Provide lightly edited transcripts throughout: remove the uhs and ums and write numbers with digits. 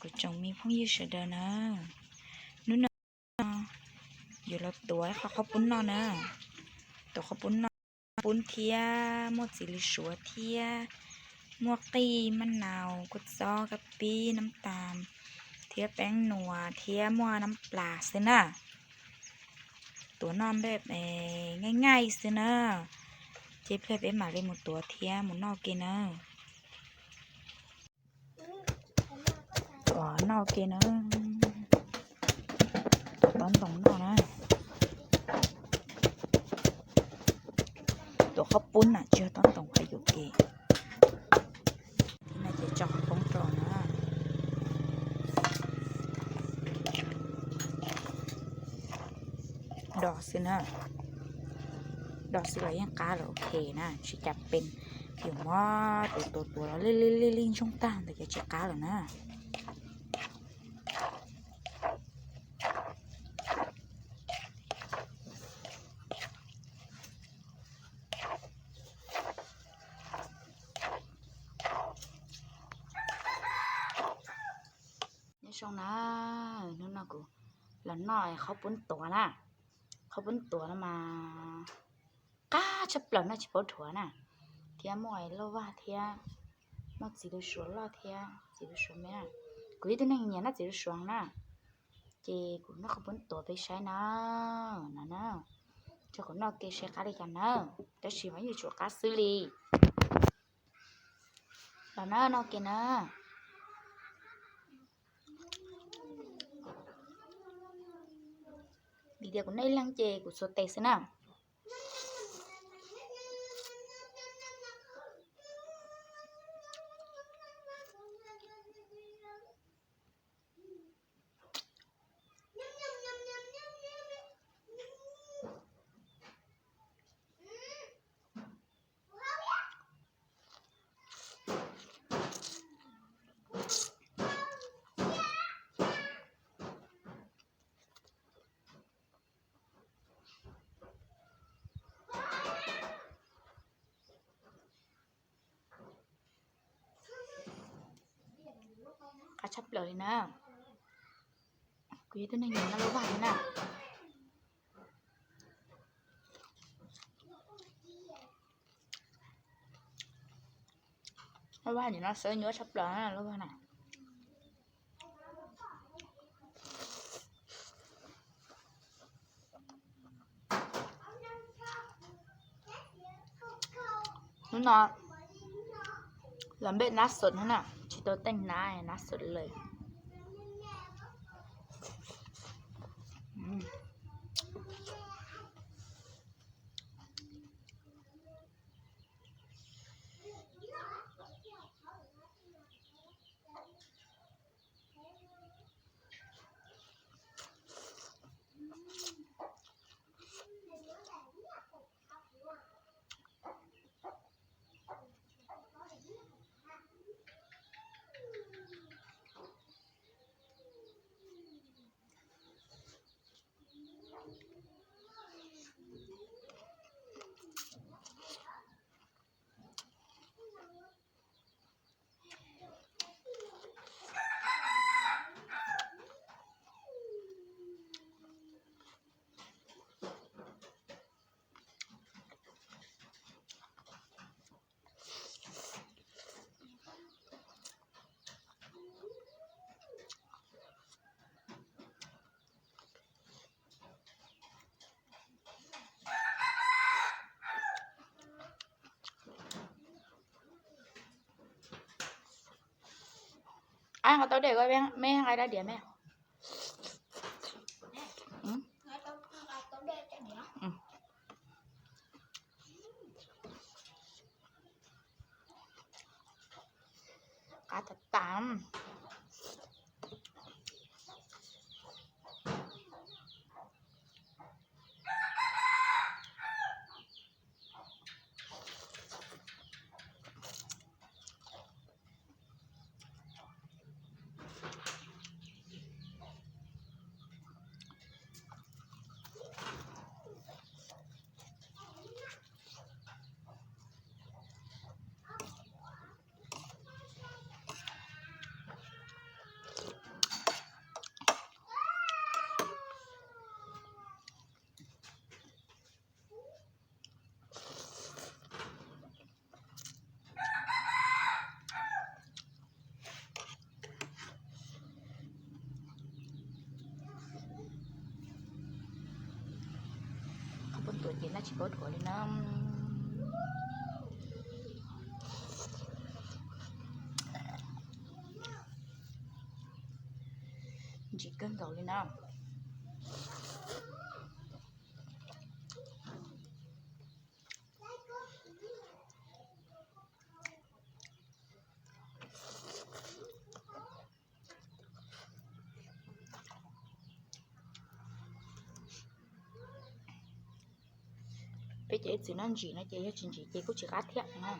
của chồng mi phong như sợ đời nèนู้นอยู่รถตัวเขาปุ้นนอนนะตัวเขาปุ้นนอนปุ้นเทียหมดสิลิชัวเทียมวกตีมะนาวกุดซอกะปิน้ำตาลเทียแป้งนัวเทียมัวน้ำปลาสินะตัวนอนแบบง่ายๆสินะเจ๊เพื่อนไปหมาเลยหมดตัวเทียหมดนอกกินนะตัวนอกกินนะตัวต้นตรงนอกนะตัวข้าวปุ้นอ่ะเจอต้นตรงขยุกเกน่าจะจอกตรงตรงนะดอกสินะดอกสิไว้ยังกาโอเคนะชิจับเป็นผิวว่าตัวแล้วลิ่งช่องต่างแต่จะเช็คกาหรอนะช่องนะนู่นนะกูแล้วหน่อยเขาปุ้นตัวนะเขาปุ้นตัวแล้วมาก้าชับหล่อนนะชิบถั่วนะเทียมวยแล้วว่าเทียมักสีดูสวยล่อเทียสีดูสวยไหมนะกูยี่ตัวนี้เนี่ยน่าสีดูสวยนะเจกูน่าเขาปุ้นตัวไปใช้นะนะเจ้าคนนอกเกใช้การได้กันนะแต่ชิมันอยู่ชัวร์การซื้อลีแล้วนะนอกเกนะดีเดียวกูในลังเจกูสดเตะสินะกระชับเลยนะกูยี่ตัวนี้เนี่ยน่ารู้บ้านนะรู้บ้านอยู่นะเสือเนื้อชับเลยนะรู้บ้านน่ะนู่นน่ะลำเบ็ดนัดสดนั่นน่ะชิโตแต่งหน้านัดสดเลยanh có tao để coi mẹ hay đã điểm mẹ cá thật tạm tuổi chị nó chỉ có tuổi lên nó chỉ cân cầu lên nó bây giờ chỉ nó chỉ nó chỉ có chỉ gắt thiệt nha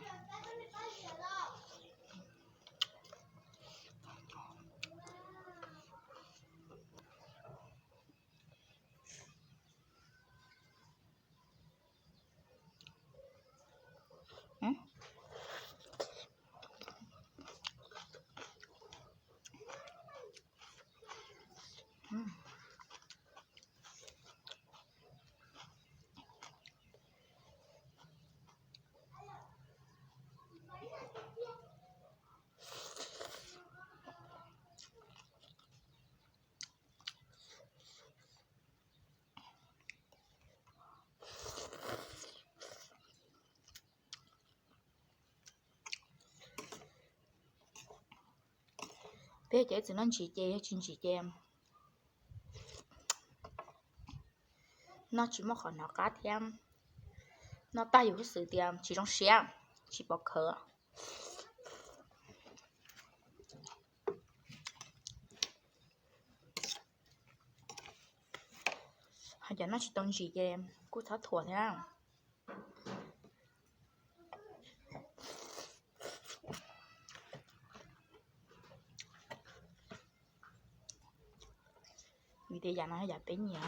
bây giờ chỉ nó chỉ em nó chỉ một khoản nó cá thêm nó ta有时点其中10只包壳hay là nó chỉ tông chỉ em cú tháo thua thế nào vì thế giờ nó giả tính nhiều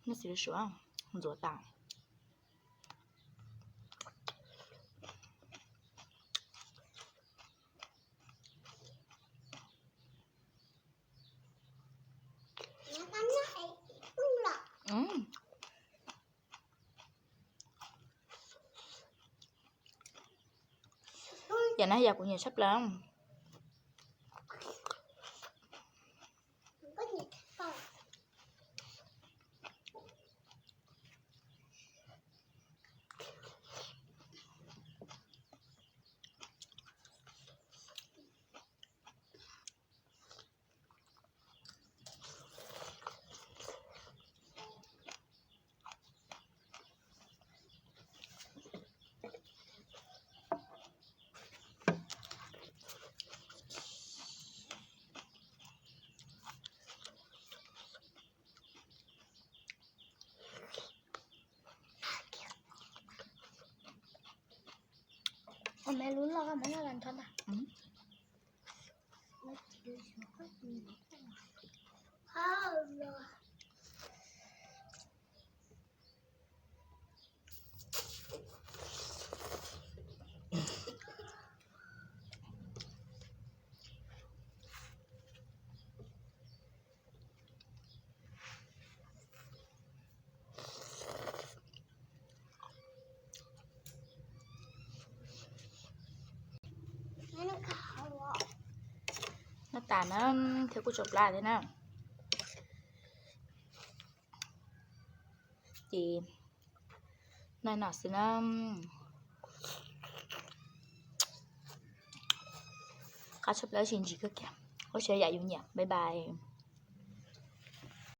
nó sẽ xuống rửa tảng giờ nó giờ cũng nhiều sắp lắm mẹ luôn lo mẹ nó làm thân à nó tàn nó theo cô chụp lại thế nào chị này nó sẽ nó cá chụp lại xin chị cơ kìa có chơi dạy dùng nhỉ bye bye